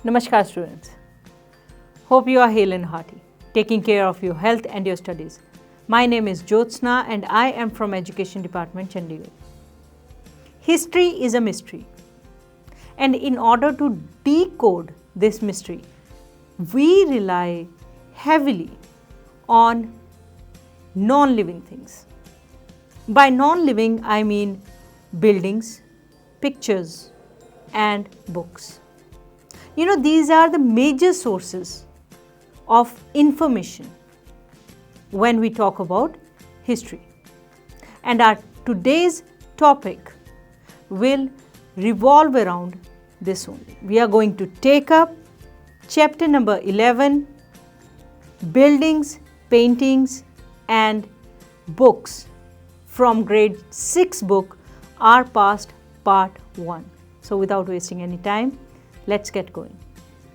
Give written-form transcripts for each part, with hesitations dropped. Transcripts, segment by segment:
Namaskar students. Hope you are hale and hearty, taking care of your health and your studies. My name is Jyotsna and I am from Education Department, Chandigarh. History is a mystery, and in order to decode this mystery, we rely heavily on non-living things. By non-living, I mean buildings, pictures and books. These are the major sources of information when we talk about history. And our today's topic will revolve around this only. We are going to take up chapter number 11, Buildings, Paintings and Books from grade 6 book, Our Past, part 1. So without wasting any time, let's get going.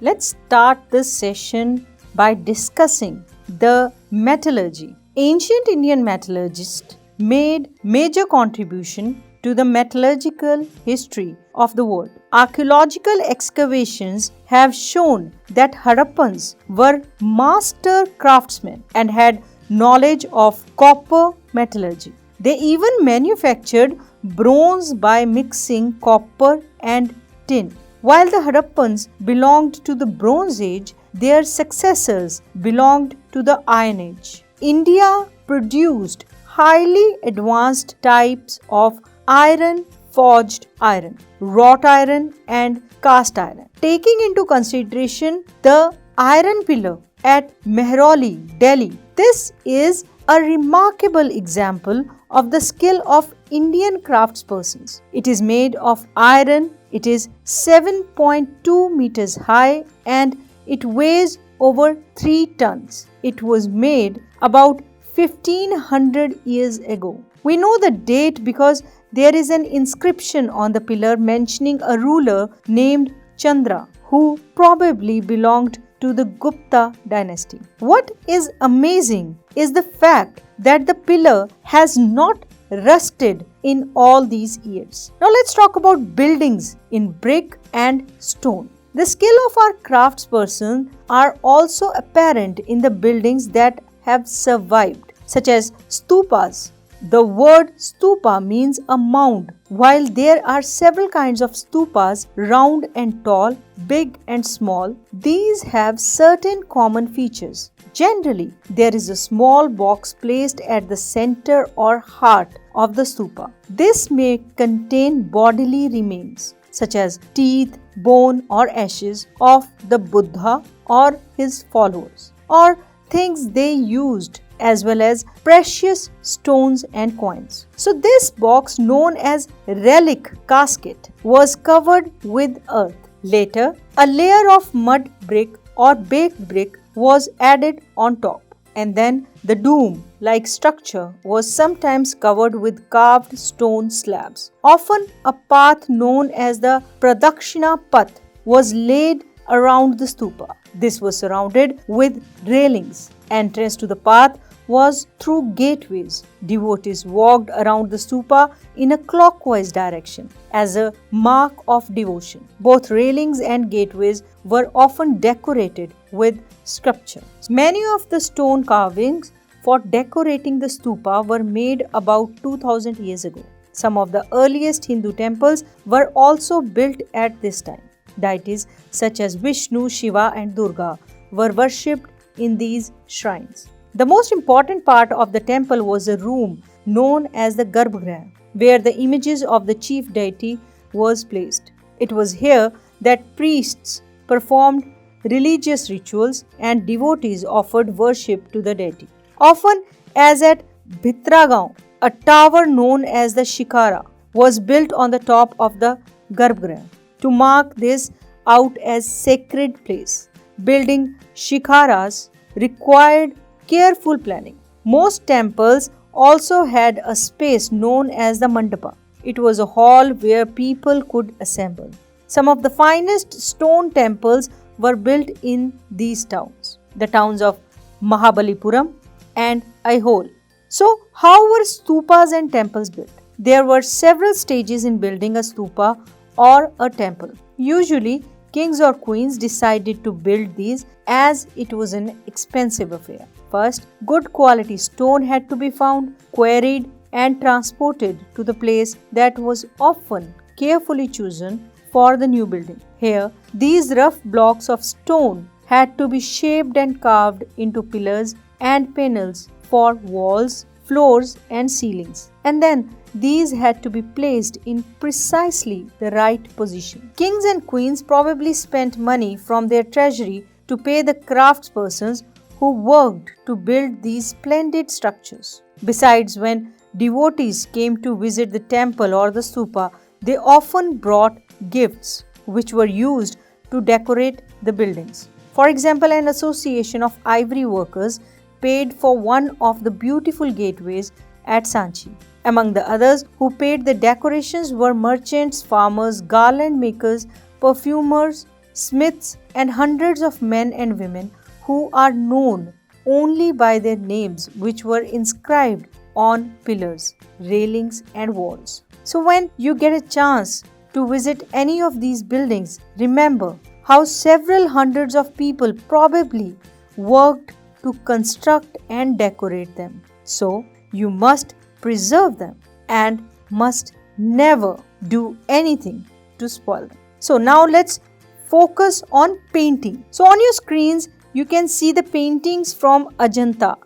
Let's start this session by discussing the metallurgy. Ancient Indian metallurgists made major contribution to the metallurgical history of the world. Archaeological excavations have shown that Harappans were master craftsmen and had knowledge of copper metallurgy. They even manufactured bronze by mixing copper and tin. While the Harappans belonged to the Bronze Age, their successors belonged to the Iron Age. India produced highly advanced types of iron, forged iron, wrought iron and cast iron. Taking into consideration the iron pillar at Mehrauli, Delhi, this is a remarkable example of the skill of Indian craftspersons. It is made of iron. It is 7.2 meters high and it weighs over 3 tons. It was made about 1500 years ago. We know the date because there is an inscription on the pillar mentioning a ruler named Chandra who probably belonged to the Gupta dynasty. What is amazing is the fact that the pillar has not rusted in all these years. Now let's talk about buildings in brick and stone. The skill of our craftspersons are also apparent in the buildings that have survived, such as stupas. The word stupa means a mound. While there are several kinds of stupas, round and tall, big and small, these have certain common features. Generally, there is a small box placed at the center or heart of the stupa. This may contain bodily remains such as teeth, bone or ashes of the Buddha or his followers, or things they used, as well as precious stones and coins. So this box, known as relic casket, was covered with earth. Later, a layer of mud brick or baked brick was added on top, and then the dome-like structure was sometimes covered with carved stone slabs. Often a path known as the Pradakshina Path was laid around the stupa. This was surrounded with railings. Entrance to the path was through gateways. Devotees walked around the stupa in a clockwise direction as a mark of devotion. Both railings and gateways were often decorated with sculpture. Many of the stone carvings for decorating the stupa were made about 2000 years ago. Some of the earliest Hindu temples were also built at this time. Deities such as Vishnu, Shiva and Durga were worshipped in these shrines. The most important part of the temple was a room known as the Garbhagriha, where the images of the chief deity was placed. It was here that priests performed religious rituals and devotees offered worship to the deity. Often, as at Bhitragaon, a tower known as the Shikara was built on the top of the Garbhagriha to mark this out as sacred place. Building shikaras required careful planning. Most temples also had a space known as the mandapa. It was a hall where people could assemble. Some of the finest stone temples were built in these towns, the towns of Mahabalipuram and Aihole. So, how were stupas and temples built? There were several stages in building a stupa or a temple. Usually, kings or queens decided to build these as it was an expensive affair. First, good quality stone had to be found, quarried, and transported to the place that was often carefully chosen for the new building. Here, these rough blocks of stone had to be shaped and carved into pillars and panels for walls, floors, and ceilings. And then these had to be placed in precisely the right position. Kings and queens probably spent money from their treasury to pay the craftspersons who worked to build these splendid structures. Besides, when devotees came to visit the temple or the stupa, they often brought gifts which were used to decorate the buildings. For example, an association of ivory workers paid for one of the beautiful gateways at Sanchi. Among the others who paid the decorations were merchants, farmers, garland makers, perfumers, smiths, and hundreds of men and women who are known only by their names, which were inscribed on pillars, railings, and walls. So when you get a chance to visit any of these buildings, remember how several hundreds of people probably worked to construct and decorate them. So you must preserve them and must never do anything to spoil them. So now let's focus on painting. So on your screens, you can see the paintings from Ajanta.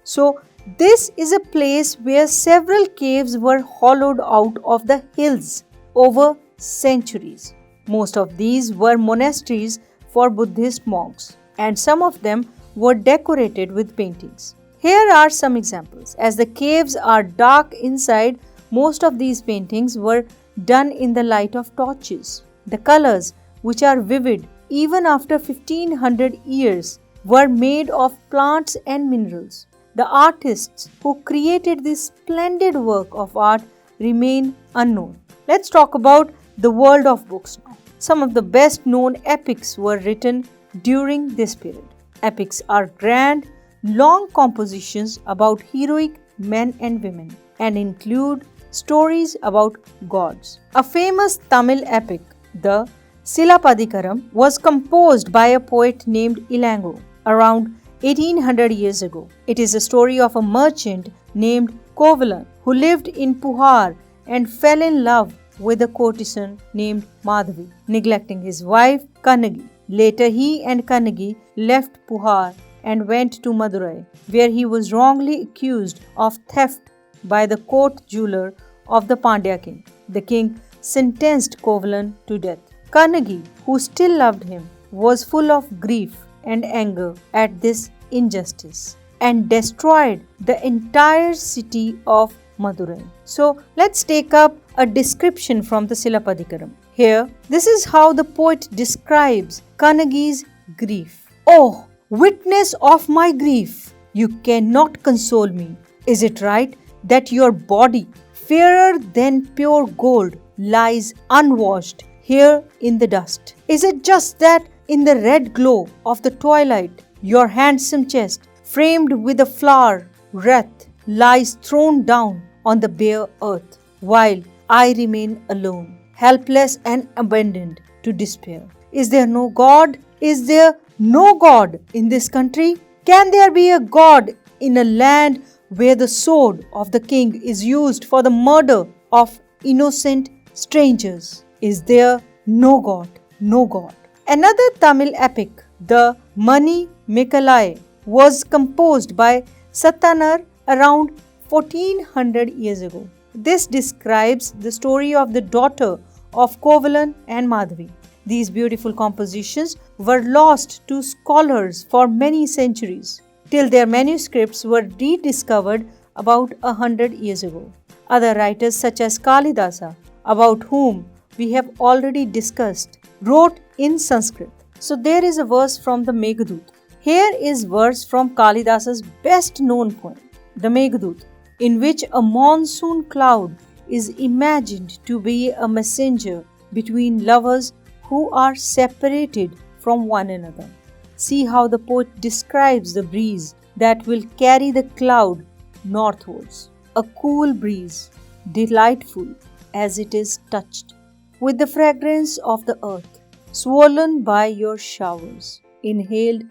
So this is a place where several caves were hollowed out of the hills over centuries. Most of these were monasteries for Buddhist monks, and some of them were decorated with paintings. Here are some examples. As the caves are dark inside, most of these paintings were done in the light of torches. The colors, which are vivid even after 1500 years, were made of plants and minerals. The artists who created this splendid work of art remain unknown. Let's talk about the world of books now. Some of the best known epics were written during this period. Epics are grand, long compositions about heroic men and women and include stories about gods. A famous Tamil epic, the Silapadikaram, was composed by a poet named Ilango around 1800 years ago. It is a story of a merchant named Kovalan who lived in Puhar and fell in love with a courtesan named Madhavi, neglecting his wife Kannagi. Later, he and Kannagi left Puhar and went to Madurai, where he was wrongly accused of theft by the court jeweler of the Pandya king. The king sentenced Kovalan to death. Kannagi, who still loved him, was full of grief and anger at this injustice and destroyed the entire city of Madurai. So let's take up a description from the Silapadikaram. Here, this is how the poet describes Kannagi's grief. Oh, witness of my grief, you cannot console me. Is it right that your body, fairer than pure gold, lies unwashed here in the dust? Is it just that in the red glow of the twilight, your handsome chest, framed with a flower wreath, lies thrown down on the bare earth, while I remain alone, helpless and abandoned to despair? Is there no God? Is there no God in this country? Can there be a God in a land where the sword of the king is used for the murder of innocent strangers? Is there no God? No God. Another Tamil epic, the Mani Mekalai, was composed by Satanar around 1400 years ago. This describes the story of the daughter of Kovalan and Madhavi. These beautiful compositions were lost to scholars for many centuries, till their manuscripts were rediscovered about 100 years ago. Other writers such as Kalidasa, about whom we have already discussed, wrote in Sanskrit. So there is a verse from the Meghdut. Here is verse from Kalidasa's best known poem, the Meghdut, in which a monsoon cloud is imagined to be a messenger between lovers who are separated from one another. See how the poet describes the breeze that will carry the cloud northwards. A cool breeze, delightful as it is touched with the fragrance of the earth, swollen by your showers, inhaled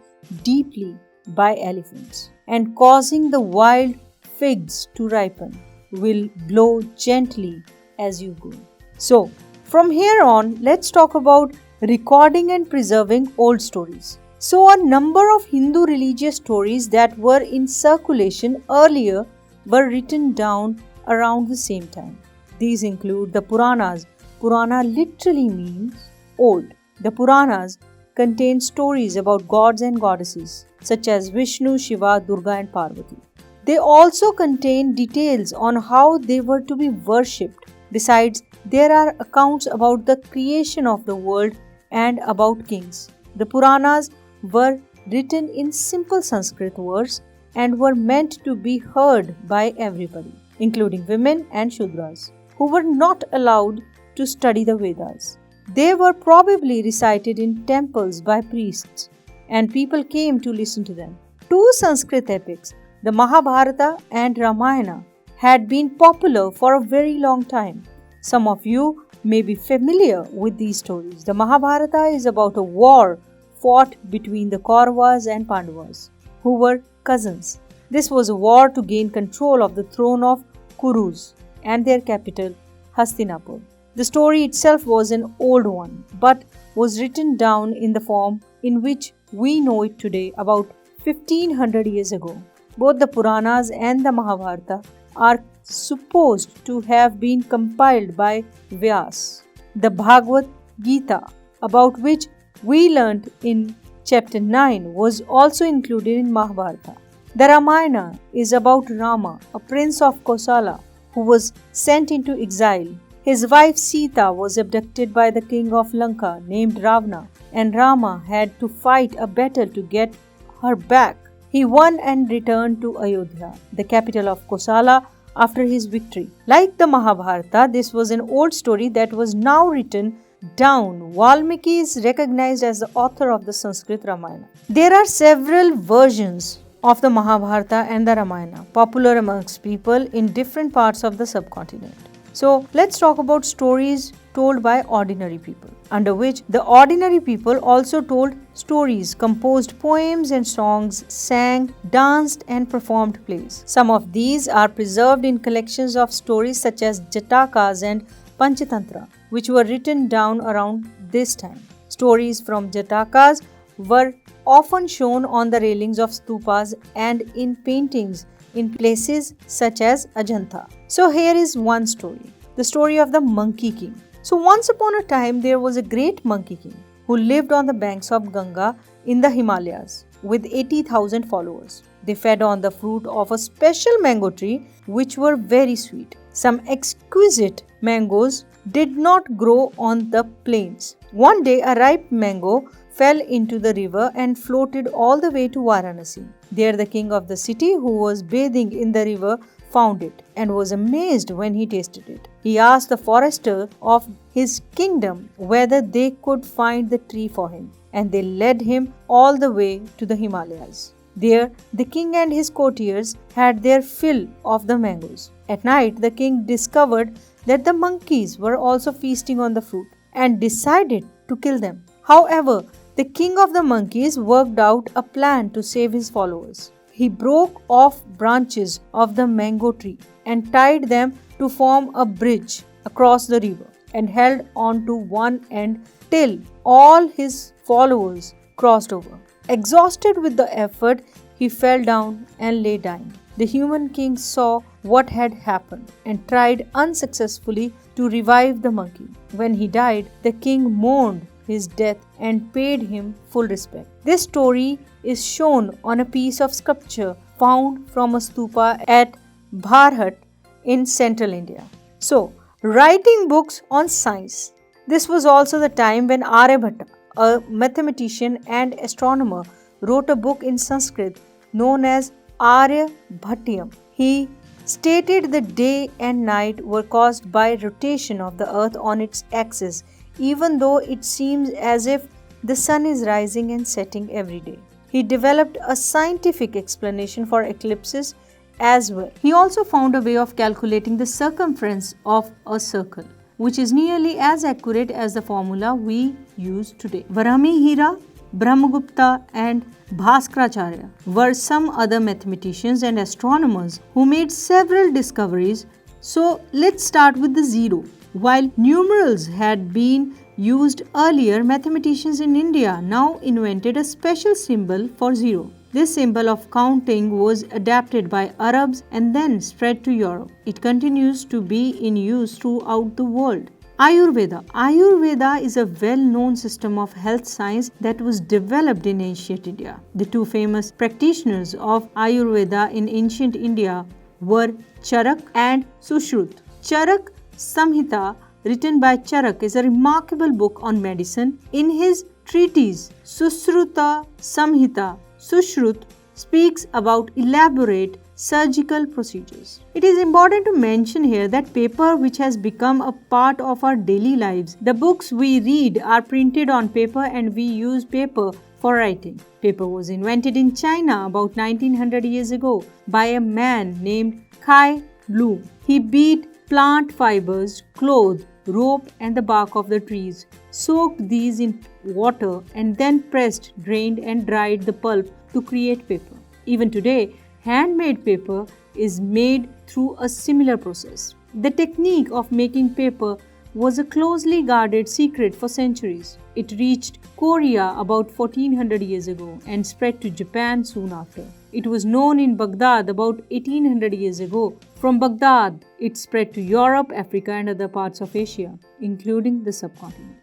deeply by elephants, and causing the wild figs to ripen, will blow gently as you go. So, from here on, let's talk about recording and preserving old stories. So, a number of Hindu religious stories that were in circulation earlier were written down around the same time. These include the Puranas. Purana literally means old. The Puranas contain stories about gods and goddesses such as Vishnu, Shiva, Durga, and Parvati. They also contain details on how they were to be worshipped. Besides, there are accounts about the creation of the world and about kings. The Puranas were written in simple Sanskrit words and were meant to be heard by everybody, including women and Shudras, who were not allowed to study the Vedas. They were probably recited in temples by priests, and people came to listen to them. Two Sanskrit epics, the Mahabharata and Ramayana, had been popular for a very long time. Some of you may be familiar with these stories. The Mahabharata is about a war fought between the Kauravas and Pandavas, who were cousins. This was a war to gain control of the throne of Kurus and their capital, Hastinapur. The story itself was an old one, but was written down in the form in which we know it today, about 1500 years ago. Both the Puranas and the Mahabharata are supposed to have been compiled by Vyas. The Bhagavad Gita, about which we learnt in chapter 9, was also included in Mahabharata. The Ramayana is about Rama, a prince of Kosala, who was sent into exile. His wife Sita was abducted by the king of Lanka named Ravana, and Rama had to fight a battle to get her back. He won and returned to Ayodhya, the capital of Kosala, after his victory. Like the Mahabharata, this was an old story that was now written down. Valmiki is recognized as the author of the Sanskrit Ramayana. There are several versions of the Mahabharata and the Ramayana, popular amongst people in different parts of the subcontinent. So, let's talk about stories told by ordinary people, under which the ordinary people also told stories, composed poems and songs, sang, danced and performed plays. Some of these are preserved in collections of stories such as Jatakas and Panchatantra, which were written down around this time. Stories from Jatakas were often shown on the railings of stupas and in paintings in places such as Ajanta. So here is one story, the story of the Monkey King. So once upon a time there was a great Monkey King who lived on the banks of Ganga in the Himalayas with 80,000 followers. They fed on the fruit of a special mango tree which were very sweet. Some exquisite mangoes did not grow on the plains. One day a ripe mango fell into the river and floated all the way to Varanasi. There the king of the city, who was bathing in the river, found it and was amazed when he tasted it. He asked the forester of his kingdom whether they could find the tree for him, and they led him all the way to the Himalayas. There the king and his courtiers had their fill of the mangoes. At night the king discovered that the monkeys were also feasting on the fruit and decided to kill them. However, the king of the monkeys worked out a plan to save his followers. He broke off branches of the mango tree and tied them to form a bridge across the river and held on to one end till all his followers crossed over. Exhausted with the effort, he fell down and lay dying. The human king saw what had happened and tried unsuccessfully to revive the monkey. When he died, the king mourned his death and paid him full respect. This story is shown on a piece of sculpture found from a stupa at Bharhat in central India. So, writing books on science. This was also the time when Aryabhatta, a mathematician and astronomer, wrote a book in Sanskrit known as Aryabhatyam. He stated the day and night were caused by rotation of the earth on its axis, even though it seems as if the sun is rising and setting every day. He developed a scientific explanation for eclipses as well. He also found a way of calculating the circumference of a circle, which is nearly as accurate as the formula we used today. Varahmihira, Brahmagupta and Bhaskaracharya were some other mathematicians and astronomers who made several discoveries. So let's start with the zero. While numerals had been used earlier, mathematicians in India now invented a special symbol for zero. This symbol of counting was adapted by Arabs and then spread to Europe. It continues to be in use throughout the world. Ayurveda. Ayurveda is a well-known system of health science that was developed in ancient India. The two famous practitioners of Ayurveda in ancient India were Charak and Sushrut. Charak Samhita, written by Charak, is a remarkable book on medicine. In his treatise Sushruta Samhita, Sushrut speaks about elaborate surgical procedures. It is important to mention here that paper, which has become a part of our daily lives, the books we read are printed on paper and we use paper for writing. Paper was invented in China about 1900 years ago by a man named Kai Lu. He beat plant fibers, cloth, rope and the bark of the trees, soaked these in water and then pressed, drained and dried the pulp to create paper. Even today, handmade paper is made through a similar process. The technique of making paper was a closely guarded secret for centuries. It reached Korea about 1400 years ago and spread to Japan soon after. It was known in Baghdad about 1800 years ago. From Baghdad, it spread to Europe, Africa and other parts of Asia, including the subcontinent.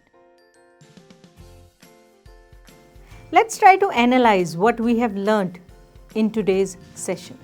Let's try to analyze what we have learnt in today's session.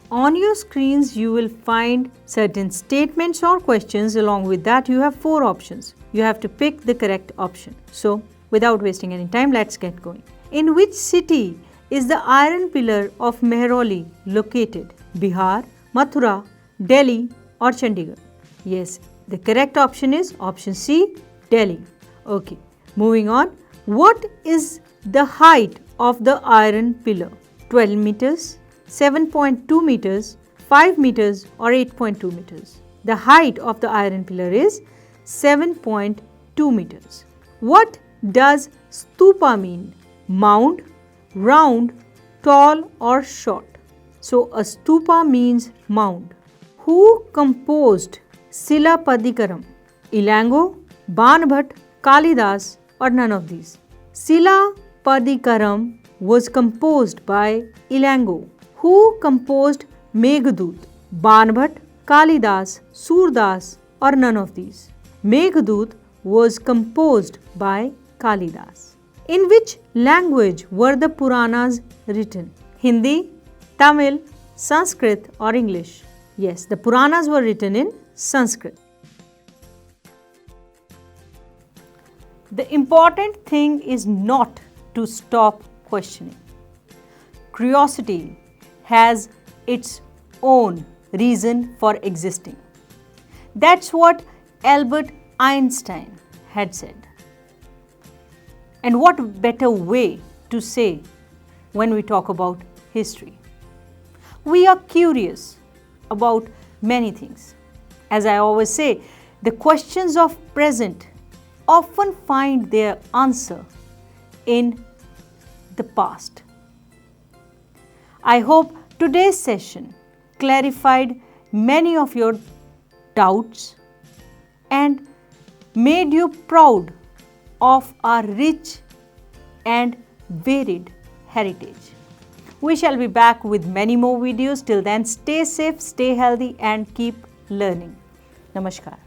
On your screens, you will find certain statements or questions. Along with that, you have 4 options. You have to pick the correct option. So, without wasting any time, let's get going. In which city is the iron pillar of Mehrauli located? Bihar, Mathura, Delhi or Chandigarh? Yes, the correct option is option C, Delhi. Okay, moving on. What is the height of the iron pillar? 12 meters, 7.2 meters, 5 meters or 8.2 meters. The height of the iron pillar is 7.2 meters. What does stupa mean? Mound, round, tall or short? So a stupa means mound. Who composed Silapadikaram? Ilango, Banbhat, Kalidas or none of these? Silapadikaram was composed by Ilango. Who composed Meghdut? Banbhat, Kalidas, Surdas or none of these? Meghdut was composed by Kalidas. In which language were the Puranas written? Hindi, Tamil, Sanskrit or English? Yes, the Puranas were written in Sanskrit. The important thing is not to stop questioning. Curiosity has its own reason for existing. That's what Albert Einstein had said. And what better way to say when we talk about history? We are curious about many things. As I always say, the questions of present often find their answer in the past. I hope today's session clarified many of your doubts and made you proud of our rich and varied heritage. We shall be back with many more videos. Till then, stay safe, stay healthy and keep learning. Namaskar.